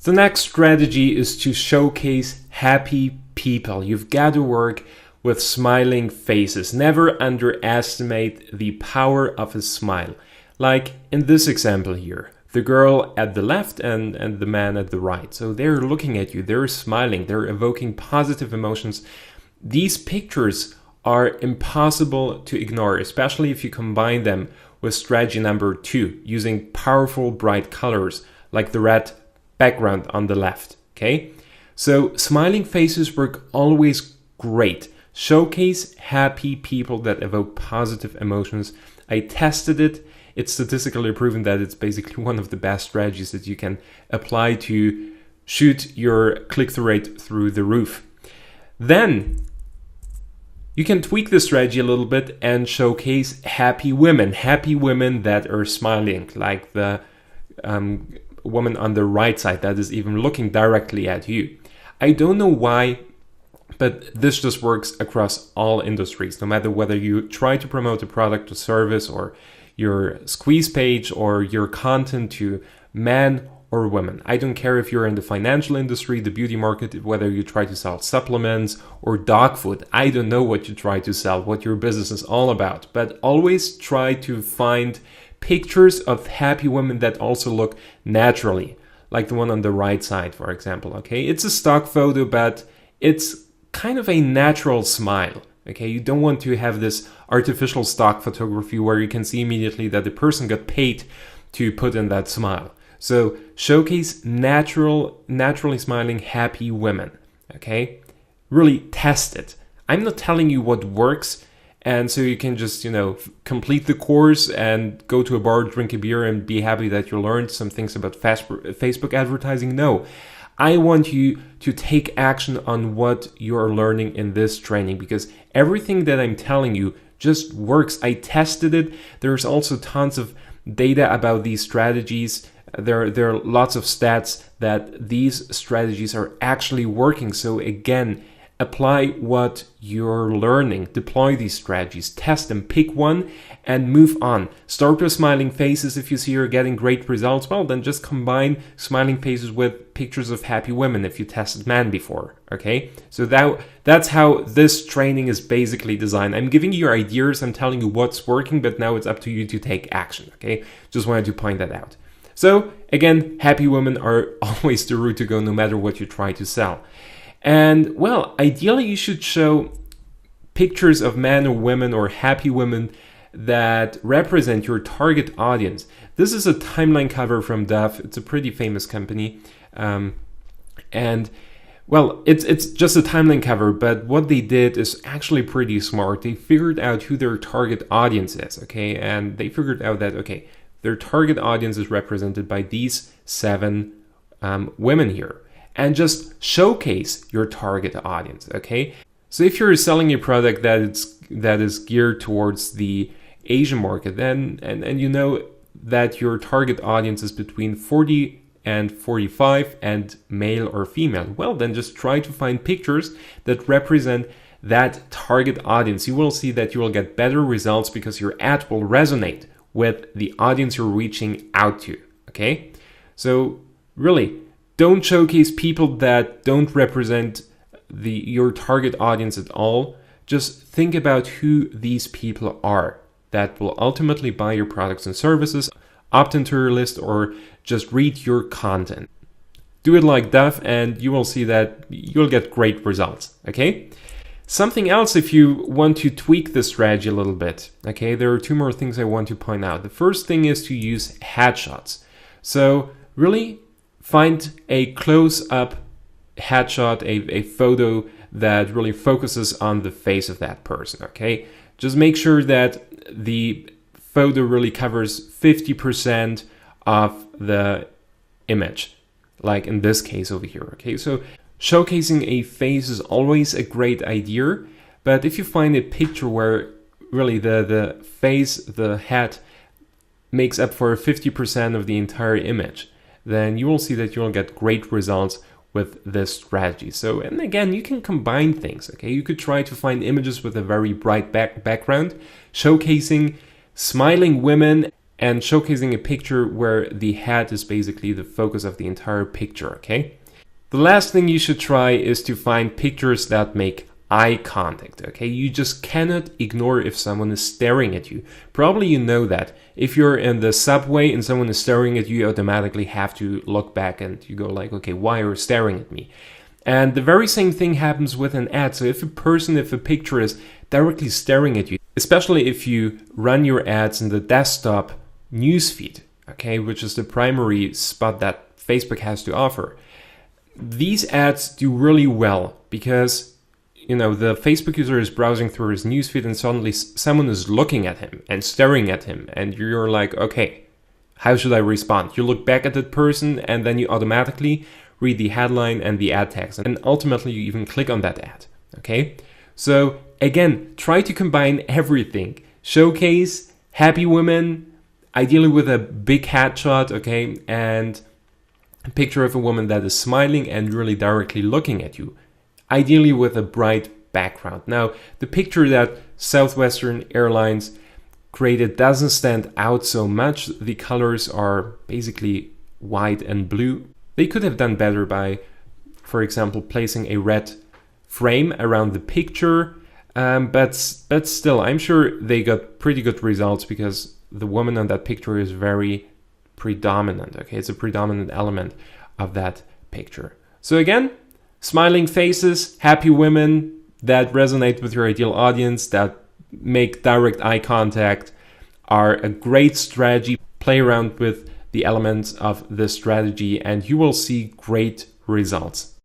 The next strategy is to showcase happy people. You've got to work with smiling faces. Never underestimate the power of a smile. Like in this example here, the girl at the left and the man at the right. So they're looking at you, they're smiling, they're evoking positive emotions. These pictures are impossible to ignore, especially if you combine them with strategy number 2, using powerful bright colors like the red background on the left. Okay, so smiling faces work always great. Showcase happy people that evoke positive emotions. I tested it. It's statistically proven that it's basically one of the best strategies that you can apply to shoot your click-through rate through the roof. Then you can tweak the strategy a little bit and showcase happy women that are smiling, like the woman on the right side that is even looking directly at you. I don't know why, but this just works across all industries, no matter whether you try to promote a product or service or your squeeze page or your content to men or women. I don't care if you're in the financial industry, the beauty market, whether you try to sell supplements or dog food. I don't know what you try to sell, what your business is all about, but always try to find pictures of happy women that also look naturally, like the one on the right side, for example. Okay, it's a stock photo, but it's kind of a natural smile. Okay, you don't want to have this artificial stock photography where you can see immediately that the person got paid to put in that smile. So showcase naturally smiling, happy women. Okay, really test it. I'm not telling you what works, and so you can just, complete the course and go to a bar, drink a beer, and be happy that you learned some things about Facebook advertising. No, I want you to take action on what you're learning in this training, because everything that I'm telling you just works. I tested it. There's also tons of data about these strategies. There are lots of stats that these strategies are actually working. So again, apply what you're learning, deploy these strategies, test them, pick one and move on. Start with smiling faces. If you see you're getting great results, well, then just combine smiling faces with pictures of happy women if you tested men before. Okay, so that's how this training is basically designed. I'm giving you ideas, I'm telling you what's working, but now it's up to you to take action. Okay, just wanted to point that out. So again, happy women are always the route to go, no matter what you try to sell. And well, ideally you should show pictures of men or women or happy women that represent your target audience. This is a timeline cover from Dove. It's a pretty famous company. And well, it's just a timeline cover, but what they did is actually pretty smart. They figured out who their target audience is, okay? And they figured out that, okay, their target audience is represented by these 7 women here. And just showcase your target audience, okay? So if you're selling a product that is geared towards the Asian market, then and you know that your target audience is between 40 and 45 and male or female, well, then just try to find pictures that represent that target audience. You will see that you will get better results because your ad will resonate with the audience you're reaching out to, okay? So really, don't showcase people that don't represent your target audience at all. Just think about who these people are that will ultimately buy your products and services, opt into your list, or just read your content. Do it like Dove and you will see that you'll get great results, okay? Something else, if you want to tweak the strategy a little bit, okay, there are 2 more things I want to point out. The first thing is to use headshots. So really find a close-up headshot, a photo that really focuses on the face of that person, okay? Just make sure that the photo really covers 50% of the image, like in this case over here, okay? So showcasing a face is always a great idea, but if you find a picture where really the face, the head, makes up for 50% of the entire image, then you will see that you'll get great results with this strategy. So, and again, you can combine things, okay? You could try to find images with a very bright background, showcasing smiling women and showcasing a picture where the head is basically the focus of the entire picture, okay? The last thing you should try is to find pictures that make eye contact, okay? You just cannot ignore if someone is staring at you. Probably you know that. If you're in the subway and someone is staring at you, you automatically have to look back and you go like, okay, why are you staring at me? And the very same thing happens with an ad. So if a picture is directly staring at you, especially if you run your ads in the desktop newsfeed, okay, which is the primary spot that Facebook has to offer, these ads do really well because the Facebook user is browsing through his newsfeed and suddenly someone is looking at him and staring at him. And you're like, okay, how should I respond? You look back at that person and then you automatically read the headline and the ad text. And ultimately you even click on that ad, okay? So again, try to combine everything. Showcase happy women, ideally with a big headshot, okay? And a picture of a woman that is smiling and really directly looking at you. Ideally with a bright background. Now, the picture that Southwestern Airlines created doesn't stand out so much. The colors are basically white and blue. They could have done better by, for example, placing a red frame around the picture. But still, I'm sure they got pretty good results because the woman on that picture is very predominant. Okay, it's a predominant element of that picture. So again, smiling faces, happy women that resonate with your ideal audience, that make direct eye contact, are a great strategy. Play around with the elements of this strategy and you will see great results.